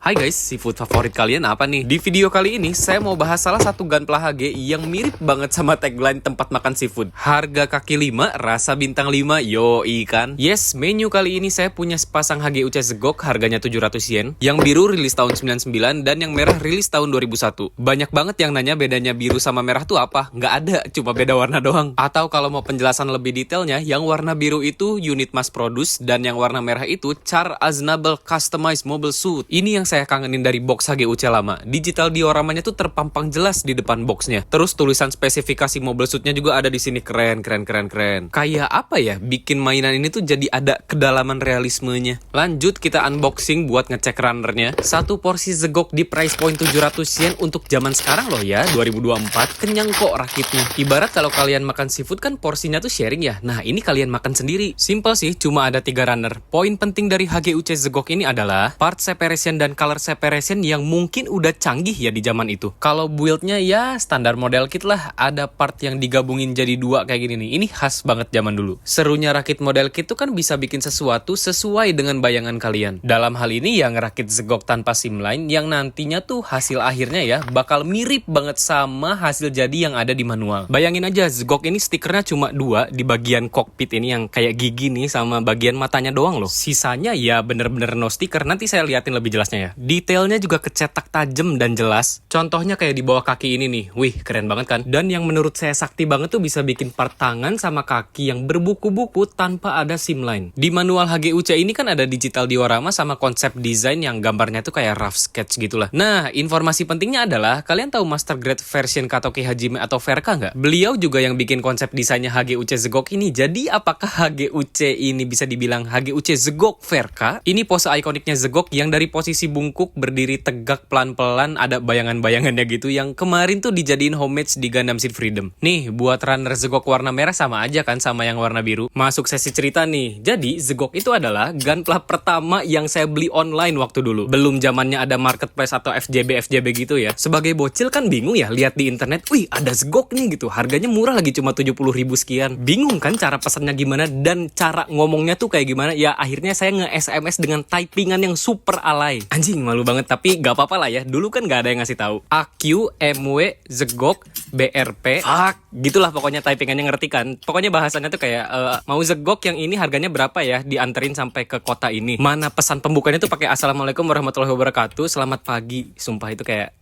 Hai guys, seafood favorit kalian apa nih? Di video kali ini, saya mau bahas salah satu Gunpla HG yang mirip banget sama tagline tempat makan seafood. Harga kaki 5, rasa bintang 5, yoi kan? Yes, menu kali ini saya punya sepasang HG Uche Zegok, harganya 700 yen. Yang biru rilis tahun 99, dan yang merah rilis tahun 2001. Banyak banget yang nanya bedanya biru sama merah tuh apa? Nggak ada, cuma beda warna doang. Atau kalau mau penjelasan lebih detailnya, yang warna biru itu unit mass produce, dan yang warna merah itu Char Aznable Customized Mobile Suit. Ini yang saya kangenin dari box HG Uche lama. Digital dioramanya tuh terpampang jelas di depan boxnya. Terus tulisan spesifikasi mobile suitnya juga ada di sini, keren. Kayak apa ya? Bikin mainan ini tuh jadi ada kedalaman realismenya. Lanjut kita unboxing buat ngecek runnernya. Satu porsi Zegok di price point 700 yen untuk zaman sekarang loh ya, 2024. Kenyang kok rakitnya. Ibarat kalau kalian makan seafood kan porsinya tuh sharing ya. Nah ini kalian makan sendiri. Simple sih, cuma ada 3 runner. Poin penting dari HG Uche Zegok ini adalah part separation dan color separation yang mungkin udah canggih ya di zaman itu. Kalau buildnya ya standar model kit lah, ada part yang digabungin jadi 2 kayak gini nih. Ini khas banget zaman dulu. Serunya rakit model kit tuh kan bisa bikin sesuatu sesuai dengan bayangan kalian. Dalam hal ini yang ngerakit Zegok tanpa simline yang nantinya tuh hasil akhirnya ya bakal mirip banget sama hasil jadi yang ada di manual. Bayangin aja Zegok ini stikernya cuma 2 di bagian cockpit ini yang kayak gigi nih sama bagian matanya doang loh. Sisanya ya bener-bener no stiker. Nanti saya liatin lebih jelasnya ya. Detailnya juga kecetak tajam dan jelas. Contohnya kayak di bawah kaki ini nih. Wih, keren banget kan? Dan yang menurut saya sakti banget tuh bisa bikin part tangan sama kaki yang berbuku-buku tanpa ada simline. Di manual HG Uche ini kan ada digital diorama sama konsep desain yang gambarnya tuh kayak rough sketch gitulah. Nah, informasi pentingnya adalah kalian tahu master grade version Katoki Hajime atau Verka nggak? Beliau juga yang bikin konsep desainnya HG Uche Zegok ini. Jadi apakah HG Uche ini bisa dibilang HG Uche Zegok Verka? Ini pose ikoniknya Zegok yang dari posisi bungkuk berdiri tegak pelan-pelan, ada bayangan-bayangannya gitu yang kemarin tuh dijadiin homage di Gundam Seed Freedom. Nih, buat runner Zegok warna merah sama aja kan sama yang warna biru. Masuk sesi cerita nih. Jadi, Zegok itu adalah Gunpla pertama yang saya beli online waktu dulu. Belum zamannya ada marketplace atau FJB gitu ya. Sebagai bocil kan bingung ya lihat di internet, wih ada Zegok nih gitu. Harganya murah lagi cuma 70.000 sekian. Bingung kan cara pesannya gimana dan cara ngomongnya tuh kayak gimana. Ya akhirnya saya nge-SMS dengan typingan yang super alay. Anjing malu banget tapi gak apa-apa lah ya. Dulu kan gak ada yang ngasih tahu. AQMW Zegok BRP. Gitulah pokoknya typingannya, ngerti kan? Pokoknya bahasannya tuh kayak mau Zegok yang ini harganya berapa ya? Dianterin sampai ke kota ini. Mana pesan pembukanya tuh pakai Assalamualaikum warahmatullahi wabarakatuh. Selamat pagi. Sumpah itu kayak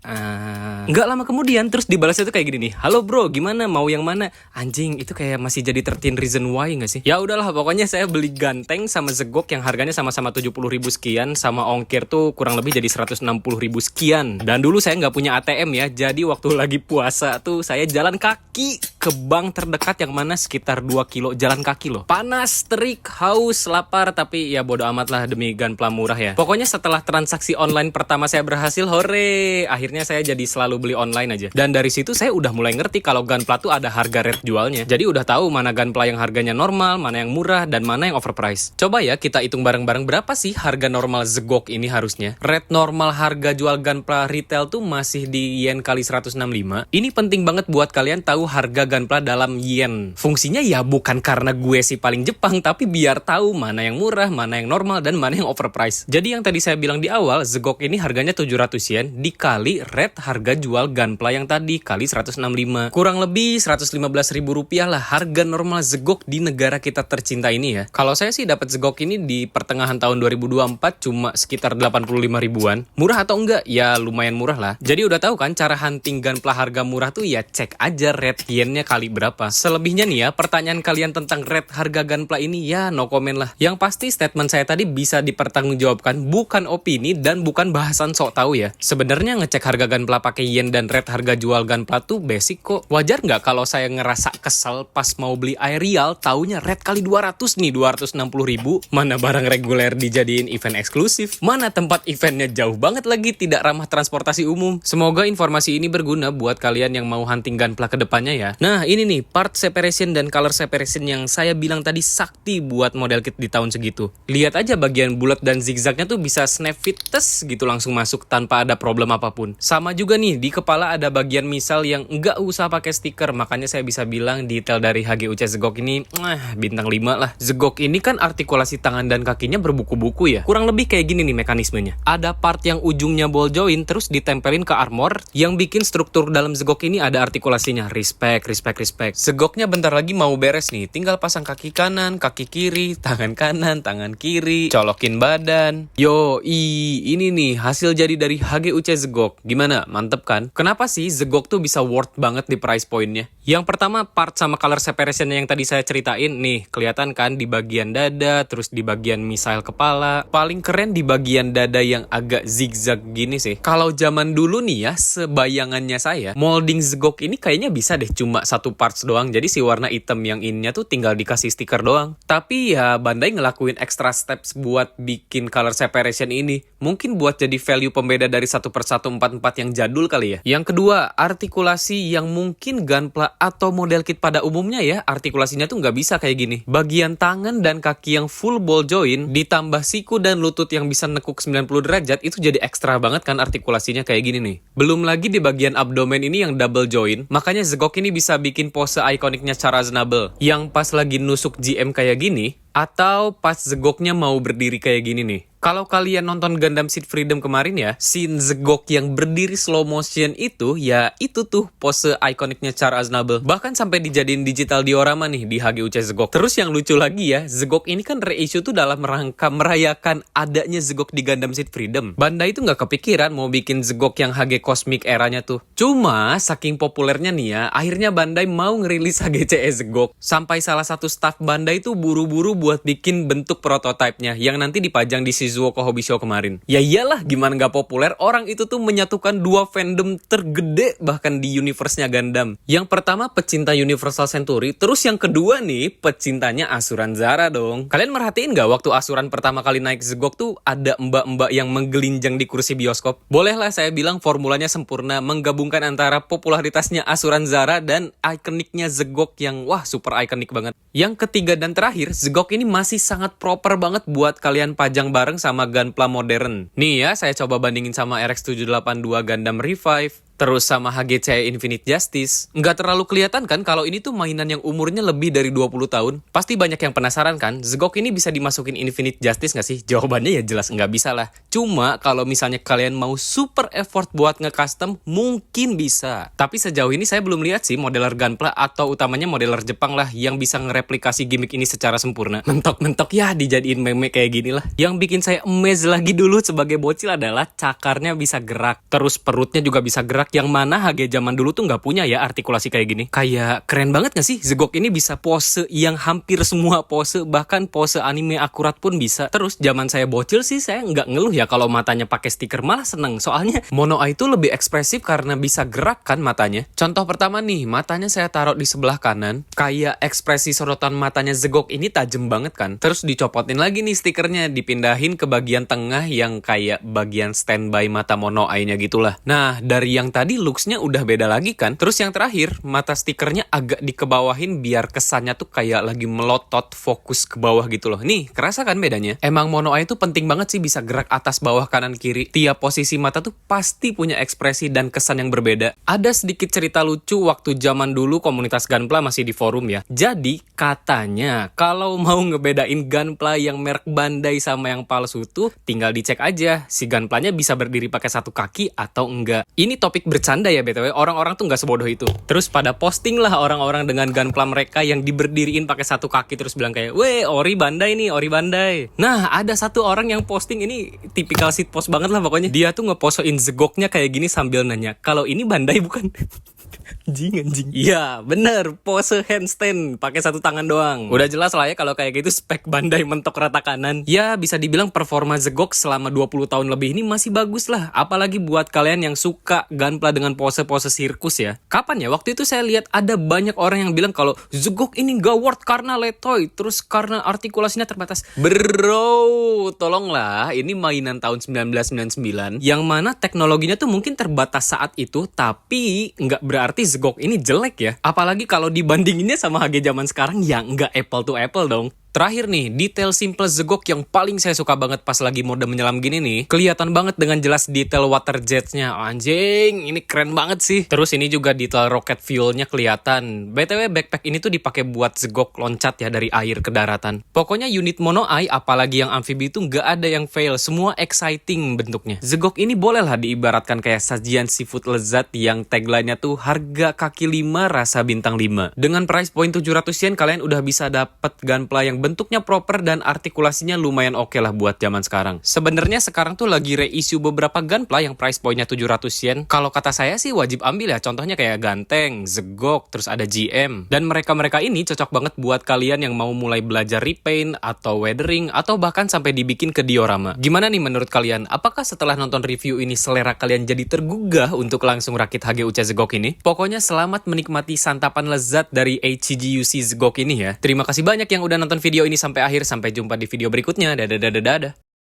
nggak lama kemudian terus dibalasnya tuh kayak gini nih. Halo bro, gimana? Mau yang mana? Anjing, itu kayak masih jadi 13 reason why nggak sih? Ya udahlah, pokoknya saya beli ganteng sama Zegok yang harganya sama-sama 70.000 sekian, sama ongkir tuh kurang lebih jadi 160.000 sekian. Dan dulu saya nggak punya ATM ya, jadi waktu lagi puasa tuh saya jalan kaki ke bank terdekat yang mana sekitar 2 kilo jalan kaki loh. Panas, terik, haus, lapar, tapi ya bodo amat lah demi Gunpla murah ya. Pokoknya setelah transaksi online pertama saya berhasil, hore, akhirnya saya jadi selalu beli online aja. Dan dari situ saya udah mulai ngerti kalau Gunpla tuh ada harga rate jualnya. Jadi udah tahu mana Gunpla yang harganya normal, mana yang murah, dan mana yang overpriced. Coba ya kita hitung bareng-bareng berapa sih harga normal Zegok ini harusnya. Rate normal harga jual Gunpla retail tuh masih di yen kali 165. Ini penting banget buat kalian tahu harga Gunpla dalam yen. Fungsinya ya bukan karena gue sih paling Jepang, tapi biar tahu mana yang murah, mana yang normal, dan mana yang overpriced. Jadi yang tadi saya bilang di awal, Zegok ini harganya 700 yen dikali rate harga jual Gunpla yang tadi kali 165. Kurang lebih 115.000 rupiah lah harga normal Zegok di negara kita tercinta ini ya. Kalau saya sih dapat Zegok ini di pertengahan tahun 2024 cuma sekitar 85 ribuan. Murah atau enggak? Ya lumayan murah lah. Jadi udah tahu kan cara hunting Gunpla harga murah tuh ya cek aja rate yennya kali berapa. Selebihnya nih ya, pertanyaan kalian tentang rate harga Gunpla ini ya no comment lah. Yang pasti statement saya tadi bisa dipertanggungjawabkan, bukan opini dan bukan bahasan sok tahu ya. Sebenarnya ngecek harga Gunpla pakai yen dan rate harga jual Gunpla tuh basic kok. Wajar nggak kalau saya ngerasa kesel pas mau beli aerial taunya rate kali 200 nih, 260.000. Mana barang reguler dijadiin event eksklusif, mana tempat eventnya jauh banget lagi, tidak ramah transportasi umum. Semoga informasi ini berguna buat kalian yang mau hunting Gunpla ke depannya ya. Nah ini nih part separation dan color separation yang saya bilang tadi sakti buat model kit di tahun segitu. Lihat aja bagian bulat dan zigzagnya tuh bisa snap fit tes gitu langsung masuk tanpa ada problem apapun. Sama juga nih di kepala ada bagian misal yang nggak usah pakai stiker, makanya saya bisa bilang detail dari HG Uche Zegok ini bintang 5 lah. Zegok ini kan artikulasi tangan dan kakinya berbuku-buku ya. Kurang lebih kayak gini nih mekanismenya. ada part yang ujungnya ball joint terus ditempelin ke armor yang bikin struktur dalam Zegok ini ada artikulasinya. Respect. Zegoknya bentar lagi mau beres nih, tinggal pasang kaki kanan, kaki kiri, tangan kanan, tangan kiri, colokin badan. Ini nih hasil jadi dari HGUC Zegok. Gimana? Mantep kan? Kenapa sih Zegok tuh bisa worth banget di price pointnya? Yang pertama part sama color separation yang tadi saya ceritain nih, kelihatan kan di bagian dada, terus di bagian misile kepala. Paling keren di bagian dada yang agak zigzag gini sih. Kalau zaman dulu nih ya, sebayangannya saya, molding Zegok ini kayaknya bisa deh cuma satu parts doang. Jadi si warna hitam yang innya tuh tinggal dikasih stiker doang. Tapi ya Bandai ngelakuin extra steps buat bikin color separation ini. Mungkin buat jadi value pembeda dari 1/144 yang jadul kali ya. Yang kedua, artikulasi yang mungkin Gunpla atau model kit pada umumnya ya, artikulasinya tuh nggak bisa kayak gini. Bagian tangan dan kaki yang full ball joint, ditambah siku dan lutut yang bisa nekuk 90 derajat, itu jadi ekstra banget kan artikulasinya kayak gini nih. Belum lagi di bagian abdomen ini yang double joint, makanya Zegok ini bisa bikin pose ikoniknya secara reasonable. Yang pas lagi nusuk GM kayak gini, atau pas Zegoknya mau berdiri kayak gini nih. Kalau kalian nonton Gundam Seed Freedom kemarin ya, scene Zegok yang berdiri slow motion itu, ya itu tuh pose ikoniknya Char Aznable. Bahkan sampai dijadiin digital diorama nih di HGUC Zegok. Terus yang lucu lagi ya, Zegok ini kan reissue tuh dalam rangka merayakan adanya Zegok di Gundam Seed Freedom. Bandai itu nggak kepikiran mau bikin Zegok yang HG Cosmic eranya tuh. Cuma saking populernya nih ya, akhirnya Bandai mau ngerilis HGCE Zegok. Sampai salah satu staff Bandai tuh buru-buru buat bikin bentuk prototipenya yang nanti dipajang di Shizuo Kohobi Show kemarin. Ya iyalah, gimana nggak populer, orang itu tuh menyatukan dua fandom tergede bahkan di universe-nya Gundam. Yang pertama pecinta Universal Century, terus yang kedua nih pecintanya Asuran Zara dong. Kalian merhatiin nggak waktu Asuran pertama kali naik Zegok tuh ada mbak-mbak yang menggelinjang di kursi bioskop? Bolehlah saya bilang formulanya sempurna, menggabungkan antara popularitasnya Asuran Zara dan ikoniknya Zegok yang wah super ikonik banget. Yang ketiga dan terakhir, Zegok ini masih sangat proper banget buat kalian pajang bareng sama Gunpla modern. Nih ya, saya coba bandingin sama RX-782 Gundam Revive, terus sama HGCE Infinite Justice. Nggak terlalu kelihatan kan kalau ini tuh mainan yang umurnya lebih dari 20 tahun? Pasti banyak yang penasaran kan, Zegok ini bisa dimasukin Infinite Justice nggak sih? Jawabannya ya jelas nggak bisa lah. Cuma kalau misalnya kalian mau super effort buat nge-custom, mungkin bisa. Tapi sejauh ini saya belum lihat sih modeler Gunpla atau utamanya modeler Jepang lah yang bisa ngereplikasi gimmick ini secara sempurna. Mentok-mentok ya dijadiin meme kayak gini lah. Yang bikin saya amazed lagi dulu sebagai bocil adalah cakarnya bisa gerak. Terus perutnya juga bisa gerak, yang mana HG zaman dulu tuh nggak punya ya artikulasi kayak gini. Kayak keren banget nggak sih? Zegok ini bisa pose yang hampir semua pose, bahkan pose anime akurat pun bisa. Terus zaman saya bocil sih saya nggak ngeluh ya kalau matanya pakai stiker, malah seneng. Soalnya Mono Eye itu lebih ekspresif karena bisa gerak kan matanya. Contoh pertama nih, matanya saya taruh di sebelah kanan. Kayak ekspresi sorotan matanya Zegok ini tajam banget kan. Terus dicopotin lagi nih stikernya, dipindahin ke bagian tengah yang kayak bagian standby mata Mono Eye-nya gitulah. Nah, dari yang tadi looks-nya udah beda lagi kan. Terus yang terakhir, mata stikernya agak dikebawahin biar kesannya tuh kayak lagi melotot fokus ke bawah gitu loh. Nih, kerasa kan bedanya? Emang Mono Eye tuh penting banget sih bisa gerak atas bawah kanan kiri. Tiap posisi mata tuh pasti punya ekspresi dan kesan yang berbeda. Ada sedikit cerita lucu waktu zaman dulu komunitas Gunpla masih di forum ya. Jadi katanya kalau mau ngebedain Gunpla yang merek Bandai sama yang palsu tuh tinggal dicek aja si Gunpla-nya bisa berdiri pakai satu kaki atau enggak. Ini topik bercanda ya BTW, orang-orang tuh nggak sebodoh itu. Terus pada posting lah orang-orang dengan Gunpla mereka yang diberdiriin pakai satu kaki terus bilang kayak, "Weh, ori Bandai nih, ori Bandai." Nah, ada satu orang yang posting ini tipikal shitpost banget lah pokoknya. Dia tuh ngeposoin Zegoknya kayak gini sambil nanya, "Kalau ini Bandai bukan?" Anjing. Iya, bener. Pose handstand pakai satu tangan doang. Udah jelas lah ya kalau kayak gitu spek Bandai mentok rata kanan. Ya, bisa dibilang performa Zegok selama 20 tahun lebih ini masih bagus lah. Apalagi buat kalian yang suka Gunpla dengan pose-pose sirkus ya. Kapan ya? Waktu itu saya lihat ada banyak orang yang bilang kalau Zegok ini gak worth karena letoy, terus karena artikulasinya terbatas. Bro, tolonglah. Ini mainan tahun 1999 yang mana teknologinya tuh mungkin terbatas saat itu, tapi nggak berarti Zegok ini jelek ya. Apalagi kalau dibandinginnya sama HG zaman sekarang yang nggak apple to apple dong. Terakhir nih, detail simple Zegok yang paling saya suka banget pas lagi mode menyelam gini nih. Kelihatan banget dengan jelas detail water jets-nya. Anjing, ini keren banget sih. Terus ini juga detail rocket fuel-nya kelihatan. BTW backpack ini tuh dipakai buat Zegok loncat ya dari air ke daratan. Pokoknya unit mono eye apalagi yang amfibi itu nggak ada yang fail. Semua exciting bentuknya. Zegok ini bolehlah diibaratkan kayak sajian seafood lezat yang tagline-nya tuh harga kaki 5 rasa bintang 5. Dengan price point 700 yen kalian udah bisa dapet gunpla yang bentuknya proper dan artikulasinya lumayan oke lah buat zaman sekarang. Sebenarnya sekarang tuh lagi reissue beberapa gunpla yang price pointnya 700 yen. Kalau kata saya sih wajib ambil ya. Contohnya kayak Ganteng, Zegok, terus ada GM. Dan mereka-mereka ini cocok banget buat kalian yang mau mulai belajar repaint atau weathering atau bahkan sampai dibikin ke diorama. Gimana nih menurut kalian? Apakah setelah nonton review ini selera kalian jadi tergugah untuk langsung rakit HGUC Zegok ini? Pokoknya selamat menikmati santapan lezat dari HGUC Zegok ini ya. Terima kasih banyak yang udah nonton video ini sampai akhir. Sampai jumpa di video berikutnya. Dadah.